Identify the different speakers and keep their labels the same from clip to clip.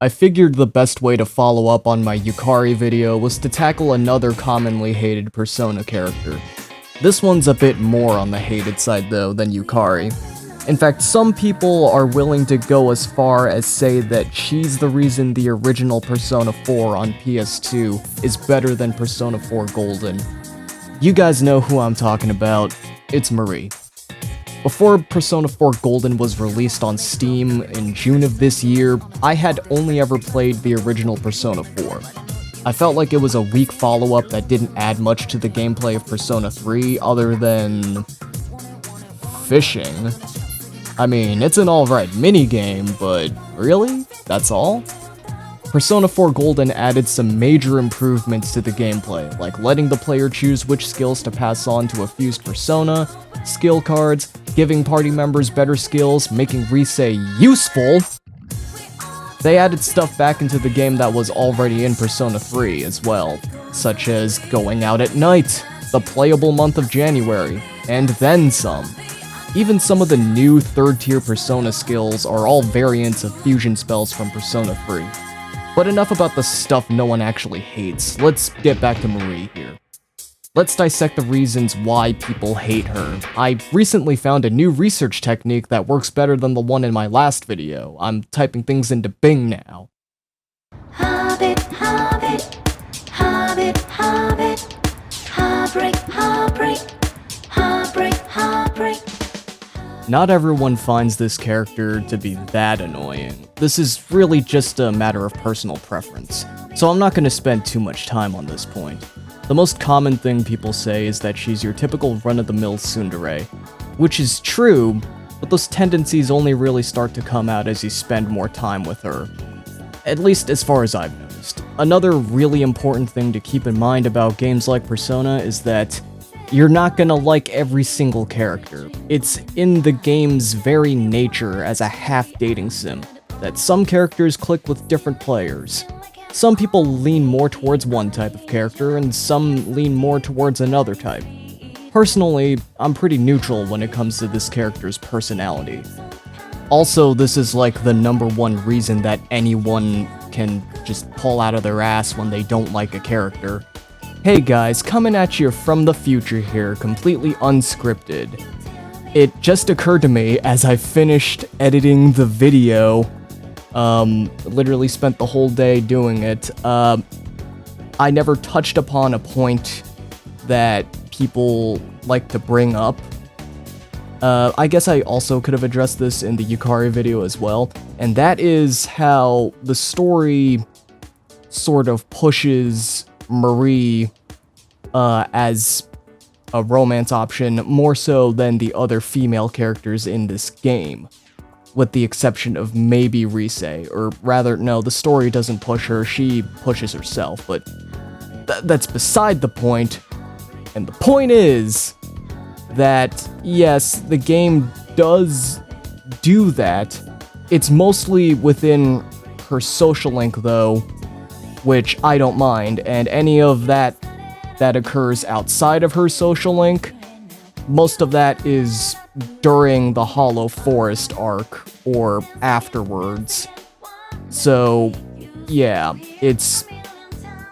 Speaker 1: I figured the best way to follow up on my Yukari video was to tackle another commonly hated Persona character. This one's a bit more on the hated side though than Yukari. In fact, some people are willing to go as far as say that she's the reason the original Persona 4 on PS2 is better than Persona 4 Golden. You guys know who I'm talking about, it's Marie. Before Persona 4 Golden was released on Steam in June of this year, I had only ever played the original Persona 4. I felt like it was a weak follow-up that didn't add much to the gameplay of Persona 3 other than fishing. I mean, it's an alright minigame, but really? That's all? Persona 4 Golden added some major improvements to the gameplay, like letting the player choose which skills to pass on to a fused persona, skill cards, giving party members better skills, making Risei useful. They added stuff back into the game that was already in Persona 3 as well, such as going out at night, the playable month of January, and then some. Even some of the new third-tier Persona skills are all variants of fusion spells from Persona 3. But enough about the stuff no one actually hates, let's get back to Marie here. Let's dissect the reasons why people hate her. I recently found a new research technique that works better than the one in my last video. I'm typing things into Bing now.
Speaker 2: Hobbit, hobbit, hobbit, hobbit, heartbreak, heartbreak, heartbreak, heartbreak.
Speaker 1: Not everyone finds this character to be that annoying. This is really just a matter of personal preference, so I'm not going to spend too much time on this point. The most common thing people say is that she's your typical run-of-the-mill tsundere, which is true, but those tendencies only really start to come out as you spend more time with her. At least as far as I've noticed. Another really important thing to keep in mind about games like Persona is that you're not gonna like every single character. It's in the game's very nature as a half-dating sim, that some characters click with different players. Some people lean more towards one type of character, and some lean more towards another type. Personally, I'm pretty neutral when it comes to this character's personality. Also, this is like the #1 reason that anyone can just pull out of their ass when they don't like a character. Hey guys, coming at you from the future here, completely unscripted. It just occurred to me as I finished editing the video, literally spent the whole day doing it, I never touched upon a point that people like to bring up. I guess I also could have addressed this in the Yukari video as well, and that is how the story sort of pushes Marie as a romance option more so than the other female characters in this game, with the exception of maybe Risei, or rather, no, the story doesn't push her, she pushes herself, but that's beside the point, and the point is that, yes, the game does do that. It's mostly within her social link, though, which I don't mind, and any of that occurs outside of her social link, most of that is during the Hollow Forest arc, or afterwards. So, yeah, it's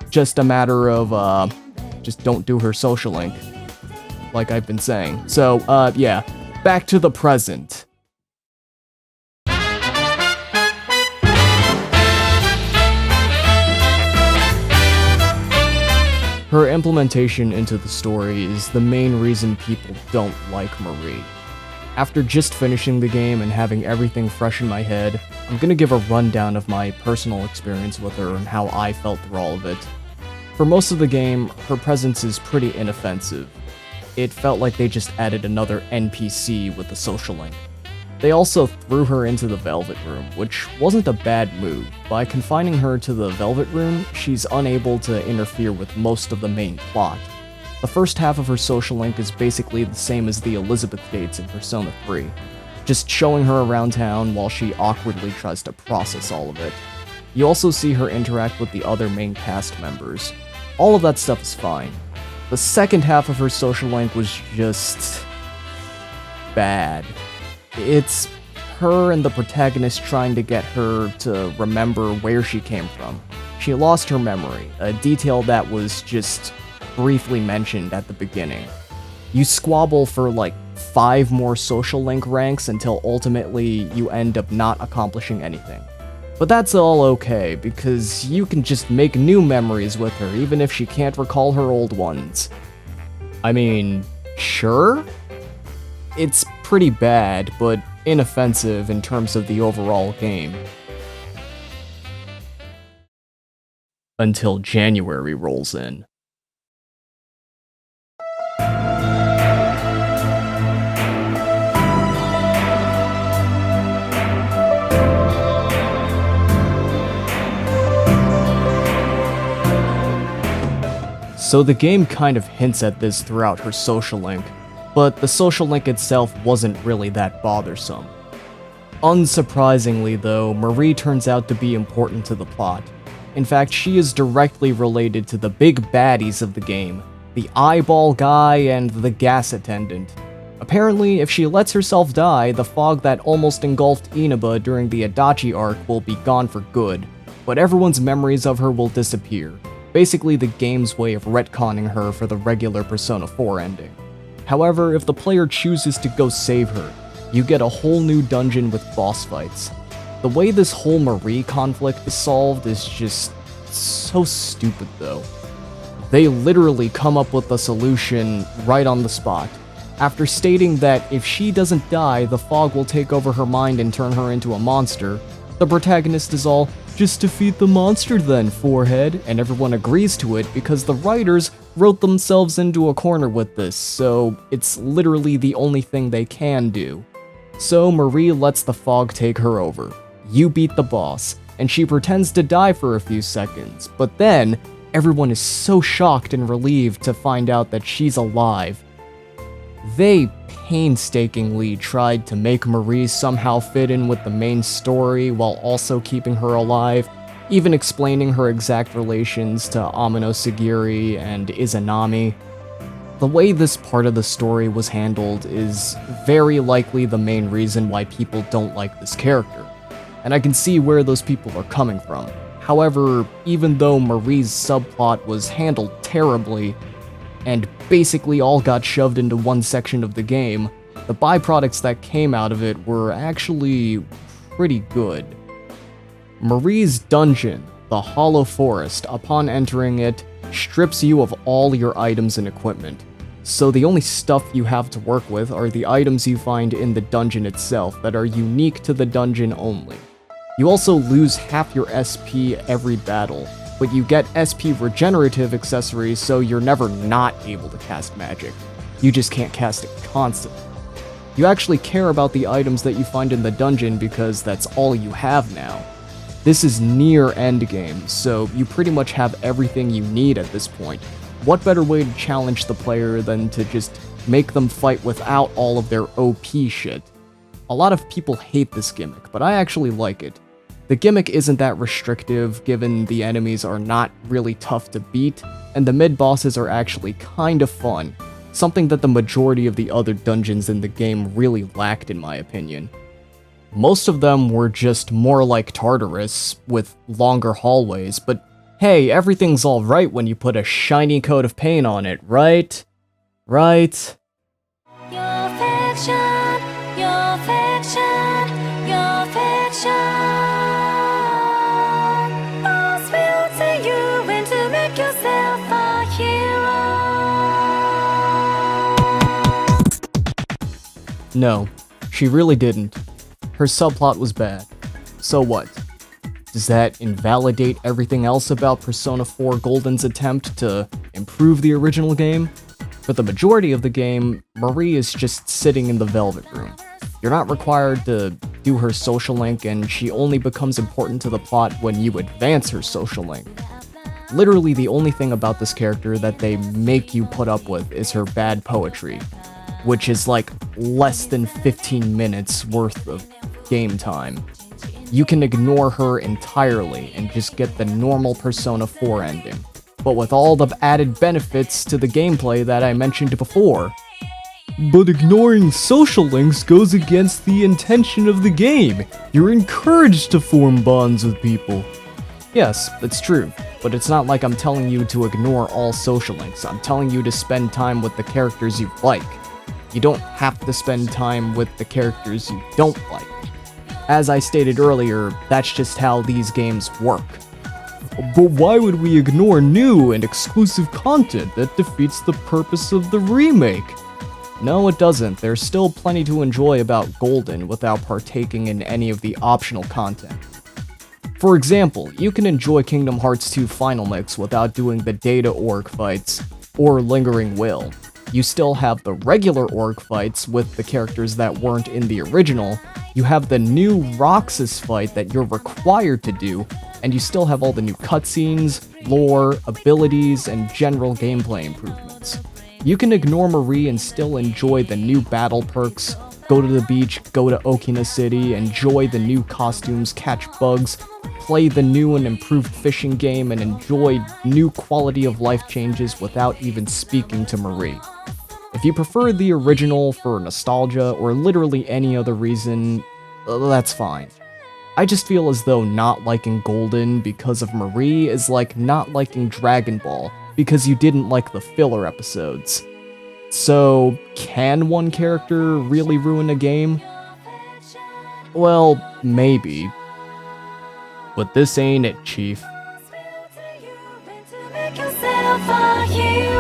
Speaker 1: just a matter of, just don't do her social link, like I've been saying. So, yeah, back to the present. Her implementation into the story is the main reason people don't like Marie. After just finishing the game and having everything fresh in my head, I'm gonna give a rundown of my personal experience with her and how I felt through all of it. For most of the game, her presence is pretty inoffensive. It felt like they just added another NPC with the social link. They also threw her into the Velvet Room, which wasn't a bad move. By confining her to the Velvet Room, she's unable to interfere with most of the main plot. The first half of her social link is basically the same as the Elizabeth dates in Persona 3, just showing her around town while she awkwardly tries to process all of it. You also see her interact with the other main cast members. All of that stuff is fine. The second half of her social link was just bad. It's her and the protagonist trying to get her to remember where she came from. She lost her memory, a detail that was just briefly mentioned at the beginning. You squabble for like 5 more social link ranks until ultimately you end up not accomplishing anything. But that's all okay, because you can just make new memories with her even if she can't recall her old ones. I mean, sure? It's pretty bad, but inoffensive in terms of the overall game. Until January rolls in. So the game kind of hints at this throughout her social link, but the social link itself wasn't really that bothersome. Unsurprisingly though, Marie turns out to be important to the plot. In fact, she is directly related to the big baddies of the game, the eyeball guy and the gas attendant. Apparently, if she lets herself die, the fog that almost engulfed Inaba during the Adachi arc will be gone for good, but everyone's memories of her will disappear. Basically the game's way of retconning her for the regular Persona 4 ending. However, if the player chooses to go save her, you get a whole new dungeon with boss fights. The way this whole Marie conflict is solved is just so stupid though. They literally come up with a solution right on the spot. After stating that if she doesn't die, the fog will take over her mind and turn her into a monster, the protagonist is all, "Just defeat the monster then, forehead," and everyone agrees to it because the writers wrote themselves into a corner with this, so it's literally the only thing they can do. So Marie lets the fog take her over. You beat the boss, and she pretends to die for a few seconds, but then everyone is so shocked and relieved to find out that she's alive. They painstakingly tried to make Marie somehow fit in with the main story while also keeping her alive, even explaining her exact relations to Amino Sagiri and Izanami. The way this part of the story was handled is very likely the main reason why people don't like this character, and I can see where those people are coming from. However, even though Marie's subplot was handled terribly, and basically all got shoved into one section of the game, the byproducts that came out of it were actually pretty good. Marie's dungeon, the Hollow Forest, upon entering it, strips you of all your items and equipment. So the only stuff you have to work with are the items you find in the dungeon itself that are unique to the dungeon only. You also lose half your SP every battle, but you get SP regenerative accessories so you're never not able to cast magic. You just can't cast it constantly. You actually care about the items that you find in the dungeon because that's all you have now. This is near endgame, so you pretty much have everything you need at this point. What better way to challenge the player than to just make them fight without all of their OP shit? A lot of people hate this gimmick, but I actually like it. The gimmick isn't that restrictive given the enemies are not really tough to beat, and the mid-bosses are actually kind of fun, something that the majority of the other dungeons in the game really lacked in my opinion. Most of them were just more like Tartarus, with longer hallways, but hey, everything's alright when you put a shiny coat of paint on it, right? Right?
Speaker 2: Your fiction, your fiction, your fiction. Boss will take you in to make yourself a hero.
Speaker 1: No, she really didn't. Her subplot was bad. So what? Does that invalidate everything else about Persona 4 Golden's attempt to improve the original game? For the majority of the game, Marie is just sitting in the Velvet Room. You're not required to do her social link, and she only becomes important to the plot when you advance her social link. Literally the only thing about this character that they make you put up with is her bad poetry, which is like less than 15 minutes worth of game time. You can ignore her entirely and just get the normal Persona 4 ending, but with all the added benefits to the gameplay that I mentioned before. But ignoring social links goes against the intention of the game. You're encouraged to form bonds with people. Yes, it's true, but it's not like I'm telling you to ignore all social links. I'm telling you to spend time with the characters you like. You don't have to spend time with the characters you don't like. As I stated earlier, that's just how these games work. But why would we ignore new and exclusive content that defeats the purpose of the remake? No, it doesn't. There's still plenty to enjoy about Golden without partaking in any of the optional content. For example, you can enjoy Kingdom Hearts 2 Final Mix without doing the Data Org fights or Lingering Will. You still have the regular Org fights with the characters that weren't in the original, you have the new Roxas fight that you're required to do, and you still have all the new cutscenes, lore, abilities, and general gameplay improvements. You can ignore Marie and still enjoy the new battle perks, go to the beach, go to Okina City, enjoy the new costumes, catch bugs, play the new and improved fishing game, and enjoy new quality of life changes without even speaking to Marie. If you prefer the original for nostalgia or literally any other reason, that's fine. I just feel as though not liking Golden because of Marie is like not liking Dragon Ball because you didn't like the filler episodes. So, can one character really ruin a game? Well, maybe. But this ain't it, Chief.
Speaker 2: Make yourself a hero.